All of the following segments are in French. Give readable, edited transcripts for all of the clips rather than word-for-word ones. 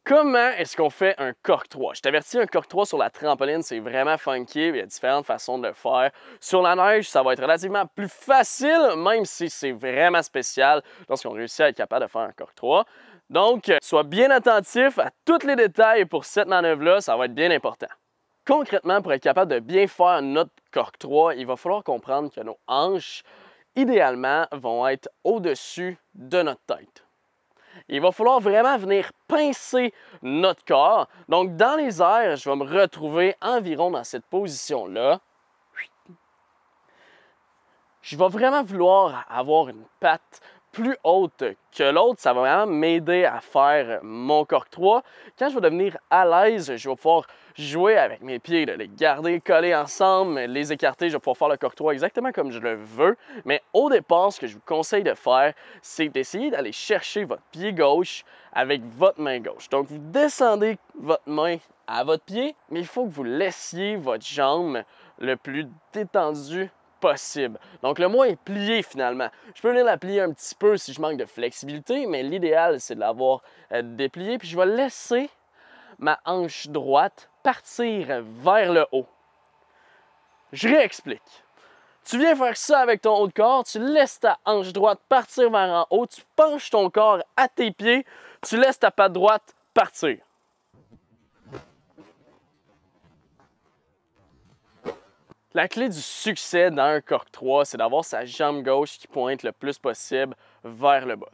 Comment est-ce qu'on fait un cork 3? Je t'avertis, un cork 3 sur la trampoline, c'est vraiment funky. Il y a différentes façons de le faire. Sur la neige, ça va être relativement plus facile, même si c'est vraiment spécial lorsqu'on réussit à être capable de faire un cork 3. Donc, sois bien attentif à tous les détails pour cette manœuvre-là, ça va être bien important. Concrètement, pour être capable de bien faire notre cork 3, il va falloir comprendre que nos hanches, idéalement, vont être au-dessus de notre tête. Il va falloir vraiment venir pincer notre corps. Donc, dans les airs, je vais me retrouver environ dans cette position-là. Je vais vraiment vouloir avoir une patte plus haute que l'autre. Ça va vraiment m'aider à faire mon cork 3. Quand je vais devenir à l'aise, je vais pouvoir jouer avec mes pieds, les garder collés ensemble, les écarter. Je vais pouvoir faire le cork 3 exactement comme je le veux. Mais au départ, ce que je vous conseille de faire, c'est d'essayer d'aller chercher votre pied gauche avec votre main gauche. Donc, vous descendez votre main à votre pied, mais il faut que vous laissiez votre jambe le plus détendue possible. Donc, le moins est plié finalement. Je peux venir la plier un petit peu si je manque de flexibilité, mais l'idéal, c'est de l'avoir dépliée. Puis, je vais laisser ma hanche droite partir vers le haut. Je réexplique. Tu viens faire ça avec ton haut de corps, tu laisses ta hanche droite partir vers en haut, tu penches ton corps à tes pieds, tu laisses ta patte droite partir. La clé du succès dans un cork 3, c'est d'avoir sa jambe gauche qui pointe le plus possible vers le bas.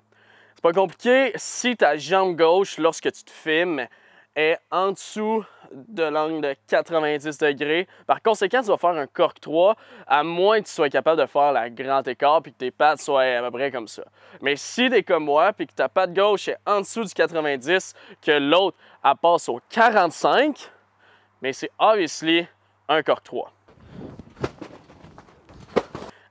C'est pas compliqué, si ta jambe gauche, lorsque tu te filmes, est en dessous de l'angle de 90 degrés, par conséquent, tu vas faire un cork 3, à moins que tu sois capable de faire la grand écart et que tes pattes soient à peu près comme ça. Mais si tu es comme moi et que ta patte gauche est en dessous du 90, que l'autre passe au 45, mais c'est obviously un cork 3.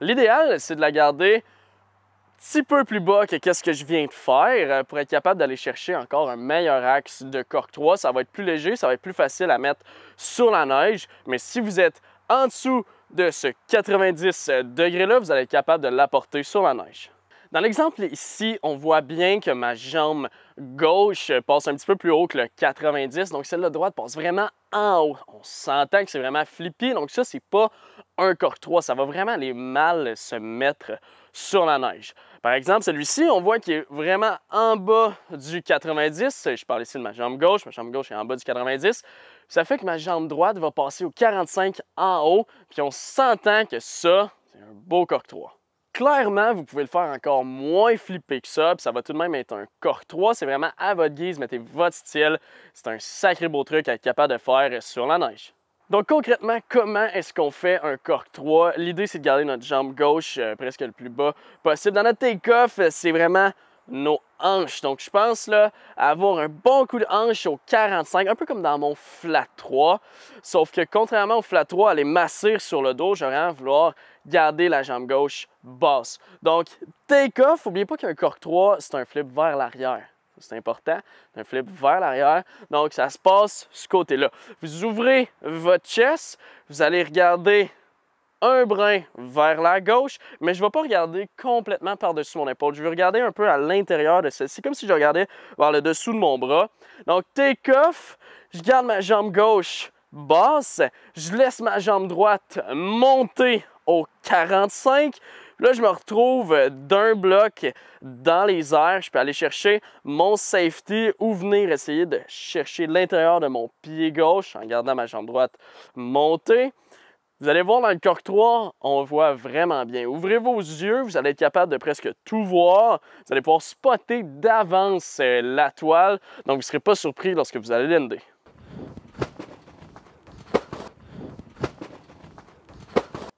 L'idéal, c'est de la garder un petit peu plus bas que ce que je viens de faire pour être capable d'aller chercher encore un meilleur axe de cork 3. Ça va être plus léger, ça va être plus facile à mettre sur la neige. Mais si vous êtes en dessous de ce 90 degrés-là, vous allez être capable de l'apporter sur la neige. Dans l'exemple ici, on voit bien que ma jambe gauche passe un petit peu plus haut que le 90, donc celle-là droite passe vraiment en haut. On s'entend que c'est vraiment flippy, donc ça, c'est pas un cork 3, ça va vraiment aller mal se mettre sur la neige. Par exemple, celui-ci, on voit qu'il est vraiment en bas du 90. Je parle ici de ma jambe gauche est en bas du 90. Ça fait que ma jambe droite va passer au 45 en haut, puis on s'entend que ça, c'est un beau cork 3. Clairement, vous pouvez le faire encore moins flippé que ça, puis ça va tout de même être un cork 3. C'est vraiment à votre guise, mettez votre style. C'est un sacré beau truc à être capable de faire sur la neige. Donc concrètement, comment est-ce qu'on fait un cork 3? L'idée, c'est de garder notre jambe gauche presque le plus bas possible. Dans notre take-off, c'est vraiment nos hanches. Donc je pense là, avoir un bon coup de hanche au 45, un peu comme dans mon flat 3. Sauf que contrairement au flat 3, aller masser sur le dos, j'aurais à vouloir garder la jambe gauche basse. Donc take-off, n'oubliez pas qu'un cork 3, c'est un flip vers l'arrière. C'est important, un flip vers l'arrière. Donc, ça se passe ce côté-là. Vous ouvrez votre chest, vous allez regarder un brin vers la gauche, mais je ne vais pas regarder complètement par-dessus mon épaule. Je vais regarder un peu à l'intérieur de celle-ci, comme si je regardais vers le dessous de mon bras. Donc, take off, je garde ma jambe gauche basse, je laisse ma jambe droite monter au 45. Là, je me retrouve d'un bloc dans les airs. Je peux aller chercher mon safety ou venir essayer de chercher l'intérieur de mon pied gauche en gardant ma jambe droite montée. Vous allez voir dans le cork 3, on voit vraiment bien. Ouvrez vos yeux, vous allez être capable de presque tout voir. Vous allez pouvoir spotter d'avance la toile, donc vous ne serez pas surpris lorsque vous allez lander.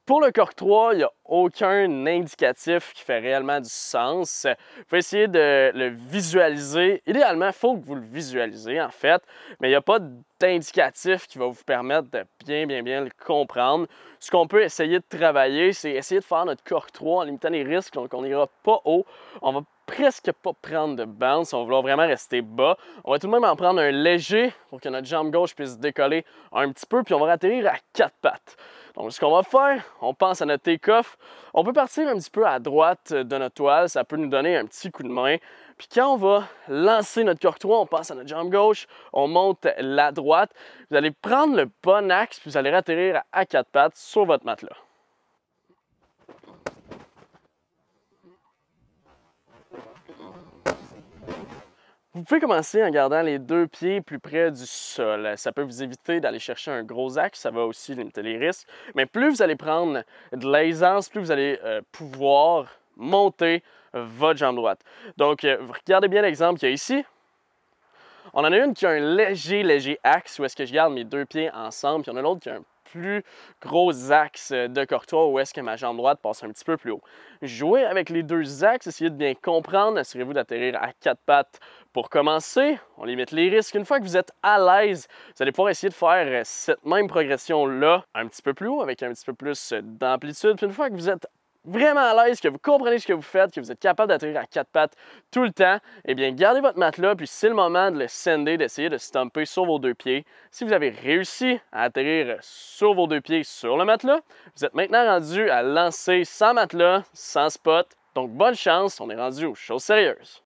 Pour le cork 3, il n'y a aucun indicatif qui fait réellement du sens. Vous pouvez essayer de le visualiser. Idéalement, il faut que vous le visualisez en fait, mais il n'y a pas d'indicatif qui va vous permettre de bien le comprendre. Ce qu'on peut essayer de travailler, c'est essayer de faire notre cork 3 en limitant les risques. Donc, on n'ira pas haut. On va presque pas prendre de bounce, on va vouloir vraiment rester bas. On va tout de même en prendre un léger pour que notre jambe gauche puisse décoller un petit peu, puis on va atterrir à 4 pattes. Donc, ce qu'on va faire, on pense à notre take-off. On peut partir un petit peu à droite de notre toile, ça peut nous donner un petit coup de main. Puis quand on va lancer notre corps 3, on pense à notre jambe gauche, on monte la droite. Vous allez prendre le bon axe, puis vous allez atterrir à 4 pattes sur votre matelas. Vous pouvez commencer en gardant les 2 pieds plus près du sol. Ça peut vous éviter d'aller chercher un gros axe, ça va aussi limiter les risques. Mais plus vous allez prendre de l'aisance, plus vous allez pouvoir monter votre jambe droite. Donc, regardez bien l'exemple qu'il y a ici. On en a une qui a un léger axe où est-ce que je garde mes 2 pieds ensemble, puis on a l'autre qui a un plus gros axe de corps où est-ce que ma jambe droite passe un petit peu plus haut. Jouez avec les 2 axes, essayez de bien comprendre, assurez-vous d'atterrir à 4 pattes pour commencer. On limite les risques. Une fois que vous êtes à l'aise, vous allez pouvoir essayer de faire cette même progression-là un petit peu plus haut, avec un petit peu plus d'amplitude. Puis une fois que vous êtes vraiment à l'aise, que vous comprenez ce que vous faites, que vous êtes capable d'atterrir à 4 pattes tout le temps, eh bien, gardez votre matelas, puis c'est le moment de le sender, d'essayer de stomper sur vos 2 pieds. Si vous avez réussi à atterrir sur vos 2 pieds sur le matelas, vous êtes maintenant rendu à lancer sans matelas, sans spot. Donc, bonne chance, on est rendu aux choses sérieuses.